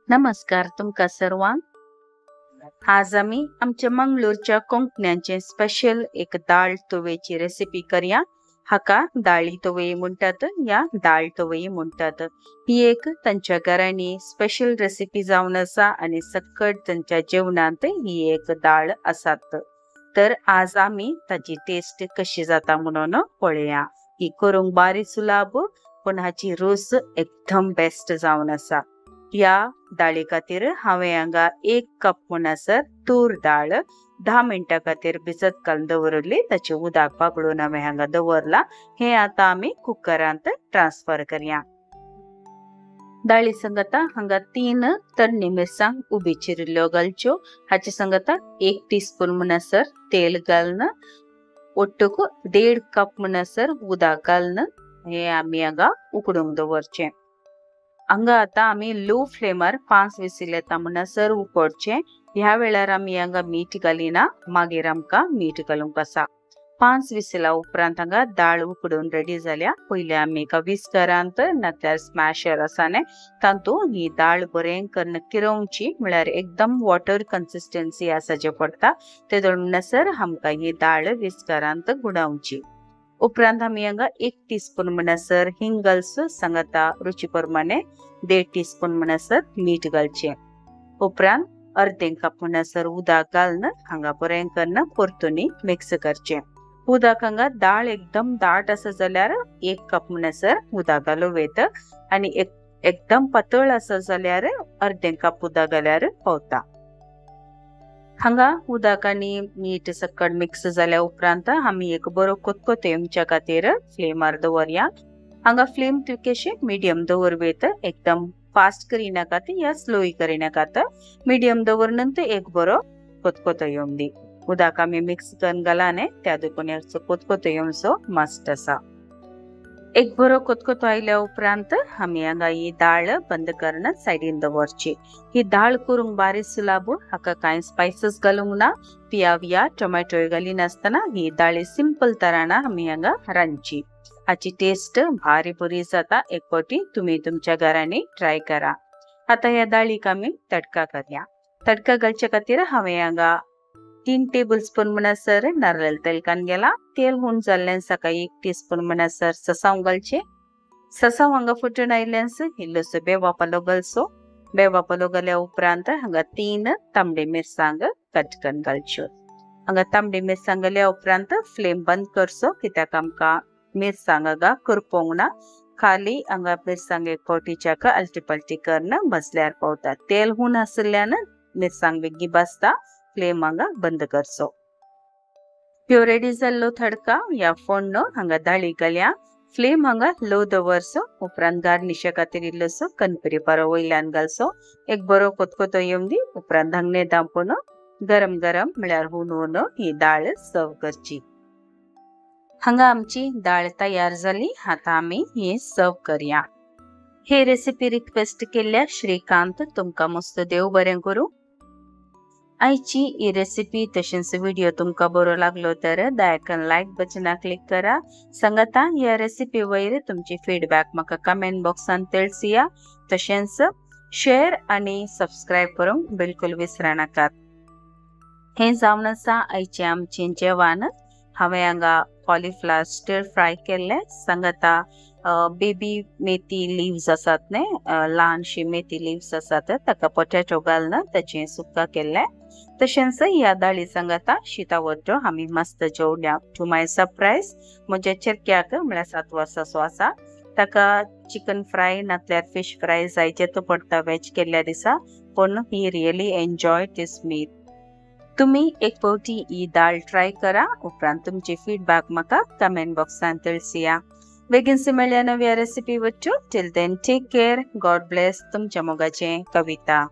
नमस्कार तुमका सर्वांक। आज आम्ही आमच्या मंगळूरच्या कोंकण्यांचे स्पेशल एक दाळ तवेची रेसिपी करूया। हाका दाळी तवई म्हणतात या दाळ तवई म्हणतात। ही एक त्यांच्या घरांनी स्पेशल रेसिपी जावन आसा आणि सकट त्यांच्या जेवणात ही एक दाळ आसात। तर आज आम्ही ताची टेस्ट कशी जाता म्हणून पळया। ही करूंक बारी सुलभ पण हाची रूच एकदम बेस्ट जावन आसा। या दाळी खातीर हांवें हांगा 1 कप म्हणसर तूर दाळ 10 मिनटां खातीर भिजत घालून दवरली। ताचे उदक पागळून हांवें हांगा दवरला। हे आता आमी कुकरांत ट्रान्सफर करया। दाळी संगता हांगा 3 तन्नी मिरसांग उबी चिरिल्ल्यो घालच्यो। हाचे संगता 1 टीस्पून म्हणसर तेल घालून ओट्टूक 1.5 कप म्हणसर उदक घालून हे आमी हांगा उकडूंक दवरचे। हांगा आता आमी लो फ्लेमार 5 विसील येता म्हणसर उकडचे। ह्या वेळार आमी हांगा मीठ घालिना, मागीर आमका मीठ घालूंक आसा। 5 विसीला उपरांत हांगा दाळ उकडून रेडी जाल्या। पयले आमी एका विस्करांत नाल्यार स्मॅशर आसाने तातूंत ही दाळ बरें करून किरोवची, म्हळ्यार एकदम वॉटर कन्सिस्टन्सी आसाचे पडटा। तेदोळ म्हणसर आमका ही दाळ विस्करांत गुडावची। उपरांत आमी हांगा 1 टीस्पून म्हणसर हिंग घालचो, सांगता रुची प्रमाणे 1.5 टीस्पून म्हणसर मीठ घालचे। उपरांत अर्धे कप म्हणसर उदक घालून हांगा बरें करून परतुनी मिक्स करचे। उदक हांगा दाळ एकदम दाट आसा जाल्यार 1 कप म्हणसर उदक घालूं वेत आणि एकदम पातळ आसा जाल्यार अर्धे कप उदक घाल्यार पावता। हांगा उदक आनी मीठ सकट मिक्स जाल्या उपरांत आमी एक बरो कोतकोत येवच्या खातीर फ्लेमार दवरया। हांगा फ्लेम तितकेशे मिडियम दवरवेत, एकदम फास्ट करिनाकात या स्लोय करिनाकात। मिडियम दवरनंतर एक बरो कोतकोत येवंक दी। उदक आमी मिक्स करून घालाने त्या दुखून याचो कोतकोत येवचो मस्ट आसा। एक बरो कोतकोत आयल्या उपरांत आमी हांगा ही दाळ बंद करून सायडीन दवरची। ही दाळ करूंक बारी सुलभ, हाका कांय स्पायसेस घालूंक ना। पियाविया टोमॅटो घालीन आसतना ही दाळी सिंपल तरान आमी हांगा रांदची। हाची टेस्ट भारी बरी जाता। एक फावटी तुम्ही तुमच्या घरांनी ट्राय करा। आता या दाळीक आमी तडका करया। तडका घालच्या खातीर हांवें हांगा 3 टेबलस्पून म्हणसर नारळ तेल कान गेला। तेल होऊन जाल्ल्यान सका 1 टीस्पून म्हणसर ससाव घालचे। ससाव हांगा फुटून आयल्यास इल्लोसो बेवा पालो घालचो। बेवा पालो घाल्या उपरांत हांगा 3 तांबडी मिरसांग कट करून घालच्यो। हांगा तांबडी मिरसांग घाल्या उपरांत फ्लेम बंद करचो, कित्याक आमका मिरसांग हांगा करपोंक ना। खाली हांगा मिरसांग एक फावटीच्या आलटी पलटी करून भाजल्यार पावता। तेल होऊन आसल्यान मिरसांग बेगी भाजता। फ्लेम हांगा बंद करचो। ह्यो रेडी जाल्लो तडका या फोण्ण हांगा दाळी घाल्या। फ्लेम हांगा लो दवरचो। उपरांत गार्निशा खातीर इल्लोसो कणपरी पारो वयल्यान घालचो। एक बरो कोतकोतो येवंक दी। उपरांत धांगणे धांपून गरम गरम म्हळ्यार हुन ही दाळ सर्व करची। हांगा आमची दाळ तयार जाली। आता आमी ही सर्व करया। हे रेसिपी रिक्वेस्ट केल्ल्या श्रीकांत तुमका मस्त देव बरें करूं। आयची ही रेसिपी तशेंच व्हिडिओ तुमका बरो लागलो तर दयाकन लाईक बटना क्लिक करा। सांगता या रेसिपी वयर तुमची फीडबॅक म्हाका कमेंट बॉक्सान तळसिया। तशेंच शेअर आणि सबस्क्राइब करूंक बिलकुल विसरा नाकात। हे जावन आसा आयचे आमचे जेवण। हांवें हांगा कॉलीफ्लावर स्टर फ्राय केल्ले, सांगता बेबी मेथी लिव्स आसात ने, ल्हानशी मेथी लिव्स आसात ताका पोटॅटो घालून ताचे सुक्का केल्ले। तशेंच ह्या दाळी सांगता शीतावड्डो आमी मस्त जेवल्या। टू माय सरप्राइज म्हज्या चेरक्याक म्हळ्यार 7 वर्साचो आसा, ताका चिकन फ्राय नातल्यार फिश फ्राय जायचे तो पडटा वेज केल्ल्या दिसा, पण ही रियली एन्जॉय दिस मील। तुम्ही एक फावटी ही दाळ ट्राय करा। उपरांत तुमची फीडबॅक म्हाका कमेंट बॉक्सान तळसिया। बेगीनच मेळया नव्या रेसिपी वच्चो। Till then take care, god bless. तुमच्या मोगाचे कविता।